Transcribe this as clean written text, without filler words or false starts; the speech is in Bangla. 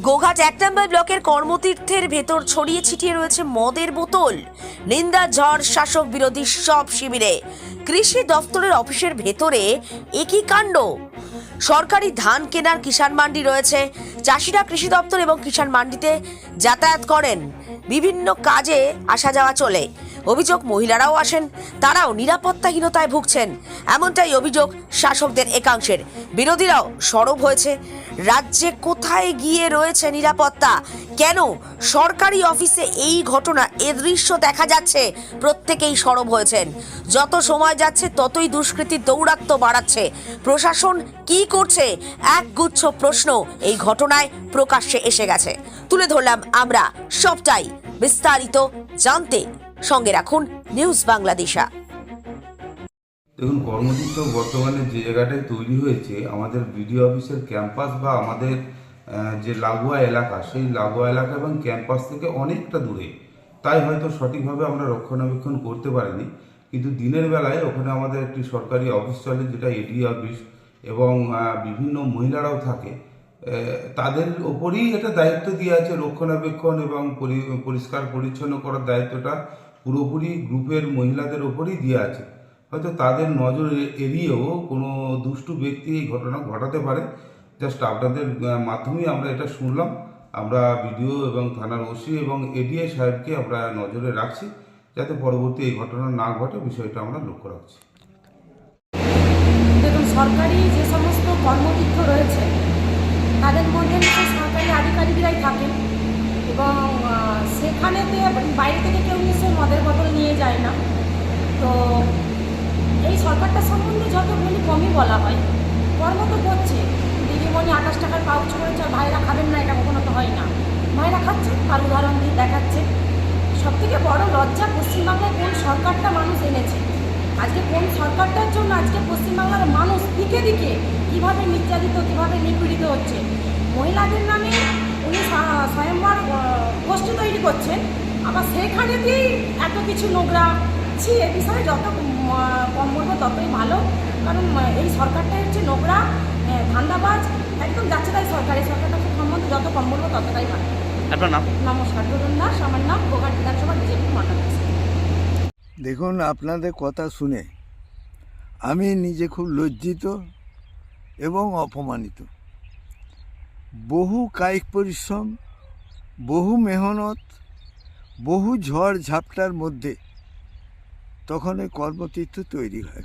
গোঘাট ১ নম্বর ব্লকের কর্মতীর্থের ভেতর ছড়িয়ে ছিটিয়ে রয়েছে মদের বোতল। নিন্দা ঝড় শাসক বিরোধী সব শিবিরে। কৃষি দফতরের অফিসের ভেতরে একই কাণ্ড। সরকারি ধান কেনার কিষাণ মান্ডি রয়েছে। চাষিরা কৃষি দপ্তর এবং কিষাণ মান্ডিতে যাতায়াত করেন, বিভিন্ন কাজে আসা যাওয়া চলে। অভিযোগ, মহিলারাও আসেন, তারাও নিরাপত্তাহীনতায় ভুগছেন। এমনটাই অভিযোগ শাসকদের একাংশের। বিরোধীরাও সরব হয়েছে। রাজ্যে কোথায় গিয়ে রয়েছে নিরাপত্তা? কেন সরকারি অফিসে এই ঘটনা, এ দৃশ্য দেখা যাচ্ছে? প্রত্যেকেই সরব হয়েছেন। যত সময় যাচ্ছে ততই দুষ্কৃতীর দৌরাত্ম্য বাড়াচ্ছে। প্রশাসন কি করছে? একগুচ্ছ প্রশ্ন এই ঘটনায় প্রকাশ্যে এসে গেছে। তুলে ধরলাম আমরা সবটাই। বিস্তারিত জানতে সঙ্গে রাখুন নিউজ বাংলাদেশা। দেখুন, কর্মতীর্থ বর্তমানে যে জায়গাটায় তৈরি হয়েছে, আমাদের বিডিও অফিসের ক্যাম্পাস বা আমাদের যে লাগোয়া এলাকা, সেই লাগোয়া এলাকা এবং ক্যাম্পাস থেকে অনেকটা দূরে, তাই হয়তো সঠিকভাবে আমরা রক্ষণাবেক্ষণ করতে পারিনি। কিন্তু দিনের বেলায় ওখানে আমাদের একটি সরকারি অফিস চলে, যেটা এডি অফিস, এবং বিভিন্ন মহিলারাও থাকে। তাদের ওপরেই এটা দায়িত্ব দিয়ে আছে রক্ষণাবেক্ষণ এবং পরিষ্কার পরিচ্ছন্ন করার দায়িত্বটা পুরোপুরি গ্রুপের মহিলাদের ওপরেই দিয়ে আছে। হয়তো তাদের নজর এড়িয়েও কোনো দুষ্টু ব্যক্তি এই ঘটনা ঘটাতে পারে। জাস্ট আপনাদের মাধ্যমেই আমরা এটা শুনলাম। আমরা বিডিও এবং থানার ওসি এবং এডিআই সাহেবকে আমরা নজরে রাখছি, যাতে পরবর্তী এই ঘটনা না ঘটে, বিষয়টা আমরা লক্ষ্য রাখছি। দেখুন, সরকারি যে সমস্ত কর্মতীর্থ রয়েছে তাদের মধ্যে সরকারি আধিকারিকরাই থাকেন, এবং সেখানেতে বাইরে থেকে কেউ নিশ্চয়ই মদের বোতল নিয়ে যায় না। তো এই সরকারটা সম্বন্ধে যত বলি কমই বলা হয়। কর্ম তো করছে, দিদিমণি 28 টাকার পাউচ করেছে, আর ভাইরা খাবেন না, এটা কখনো তো হয় না। ভাইরা খাচ্ছে, আর উদাহরণ দিয়ে দেখাচ্ছে। সবথেকে বড় লজ্জা, পশ্চিমবাংলায় কোন সরকারটা মানুষ এনেছে, আজকে কোন সরকারটার জন্য আজকে পশ্চিমবাংলার মানুষ দিকে দিকে কীভাবে নির্যাতিত, কীভাবে নিপীড়িত হচ্ছে। মহিলাদের নামে উনি স্বয়ংবর গোষ্ঠী তৈরি করছেন, আবার সেখানেতেই এত কিছু নোংরা। এ বিষয়ে যত কম বলবো ততই ভালো, কারণ এই সরকারটা হচ্ছে নোংরা, ধান্দাবাজ, একদম যাচ্ছে তাই সরকার। এই সরকারটা সম্বন্ধে যত কম বলবো ততটাই ভালো। আপনার নাম? নমস্কার, ধরুন দাস, আমার নাম, গোঘাট বিধানসভা বিজেপি মন্ডল। দেখুন, আপনাদের কথা শুনে আমি নিজে খুব লজ্জিত এবং অপমানিত। বহু কায়িক পরিশ্রম, বহু মেহনত, বহু ঝড় ঝাপটার মধ্যে তখন এই কর্মতীর্থ তৈরি হয়।